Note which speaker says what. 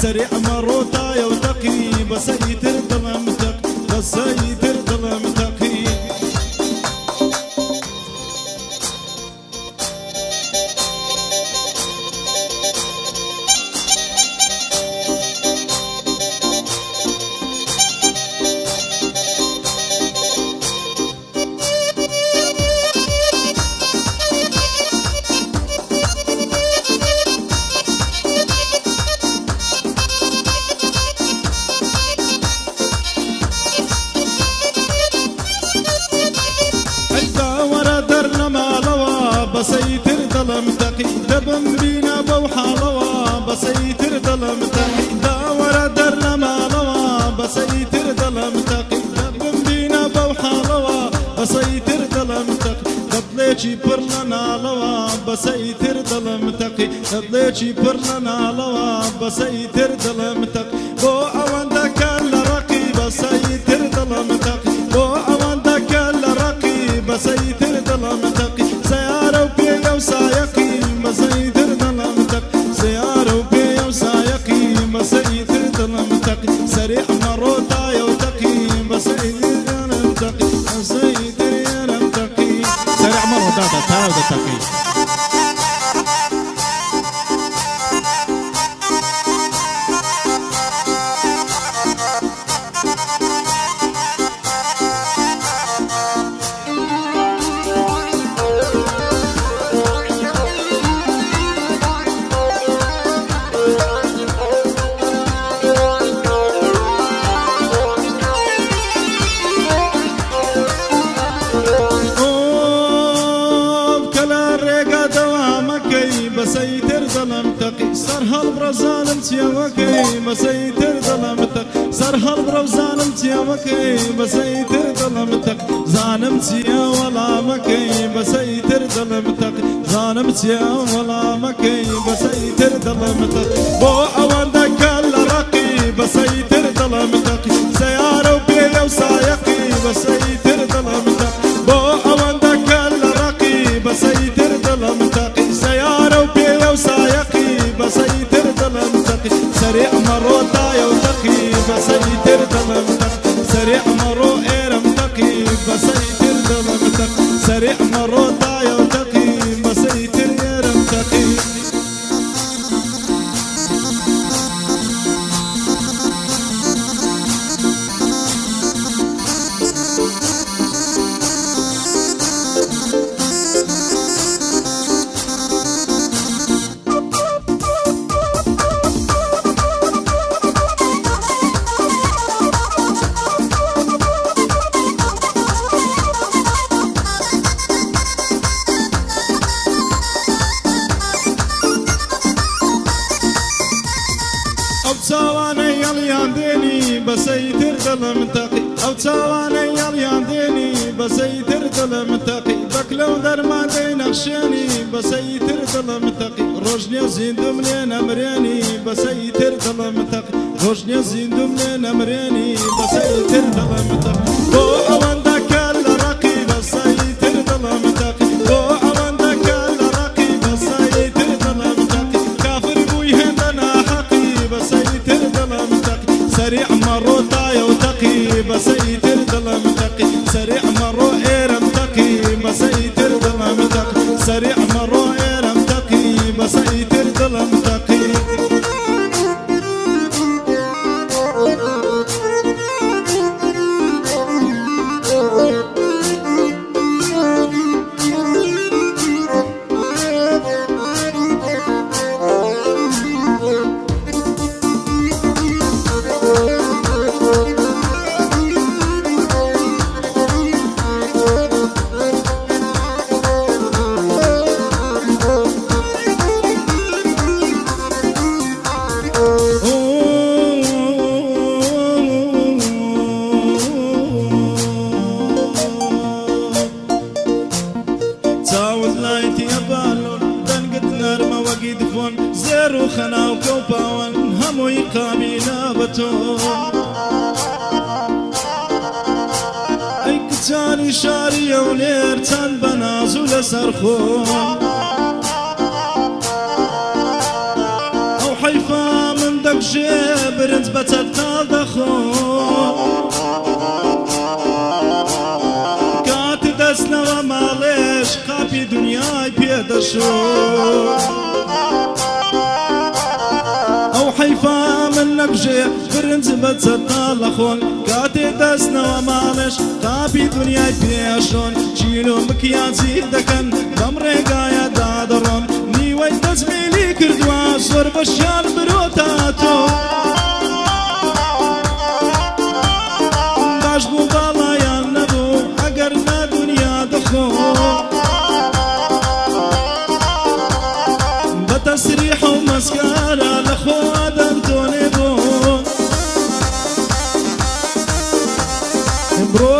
Speaker 1: سريع مروتا يوتقي بسيتر ظلمتك بسيتر ظلمتقي بسيتر ظلمتقي دبم بينا بوحالوا بسيتر ظلمتقي داور درنا مالوا بسيتر ظلمتقي دبم بينا بوحالوا بسيتر ظلمتقي دبليشي برلنا لوا بسيتر ظلمتقي دبليشي برلنا لوا بسيتر ظلمتقي بو اوندك الرقي بسيتر ظلمتقي بو اوندك الرقي بسيتر ظلمتقي سيارة وبيا وسايقي بسيتر ظلمتك سيارة وبيا وسايقي بسيتر ظلمتك سريع مروتا يوتقي بسيتر ظلمتك بسيتر ظلمتك سريع مروتا يوتقي بسيتر ظلمتقي سرها البرزان انت يا وكي بسيتر ظلمتك سرها البرزان انت يا وكي بسيتر ظلمتك ظالمت يا ولا مكي بسيتر ظلمتك ظالمت يا ولا مكي بسيتر ظلمتك بو اوندك الرقي بسيتر ظلمتك سيارة وبيا وسايقي بسيتر ظلمتك بو اوندك الرقي بسيتر ظلمتك سيارة وبيا وسايقي بسيتر ظلمتك سريع مروتا يوتقي بسيتر ظلمتك سريع مرو إيرمتقي بسيتر ظلمتك سريع مروتا يوتقي بسيتر إيرمتقي تاواني يليانديني بسيتر ظلمتقي او تاواني يليانديني بسيتر ظلمتقي بكلو درمان نخشاني بسيتر ظلمتقي روجني زيندم لنا مرياني بسيتر ظلمتقي روجني زيندم لنا مرياني بسيتر ظلمتقي بو اوندك الرقي بسيتر ظلمتقي بو اوندك الرقي بسيتر ظلمتقي كافر بوي هندنا حقي بسيتر ظلمتك سريع مروتا يوتقي بسيتر ظلمتك سريع مرو إيرمتقي بسيتر ظلمتك سريع مرو إيرمتقي بسيتر ظلمتقي زيرو خنا وكوباون همو يقامينا بتون اي كتاني شاري ولير تان بنازو لسرخون او حيفا من دق نەقژێ برنج بە چەتاڵ دەخۆن کاتی دەستنەوە ماڵێش قاپی دنیای پێدەشۆن ئەو حەیفا من نەقژێ برنج بە چەتاڵ دەخۆن کاتێ دەستنەوە ماڵێش قاپی دنیای پێشۆن چیلۆ مکیانچی دەکەن بەم ڕێگایە دادەڕۆن نیوەی دەستمێلی کردووە زۆر بەشیان برۆتە تۆ باش بوو باڵایان نەبوو ئەگەر نە دنیا دەخۆ بە تەسریح و مەسکارە لە خۆ دەمتۆنێ بۆ برۆ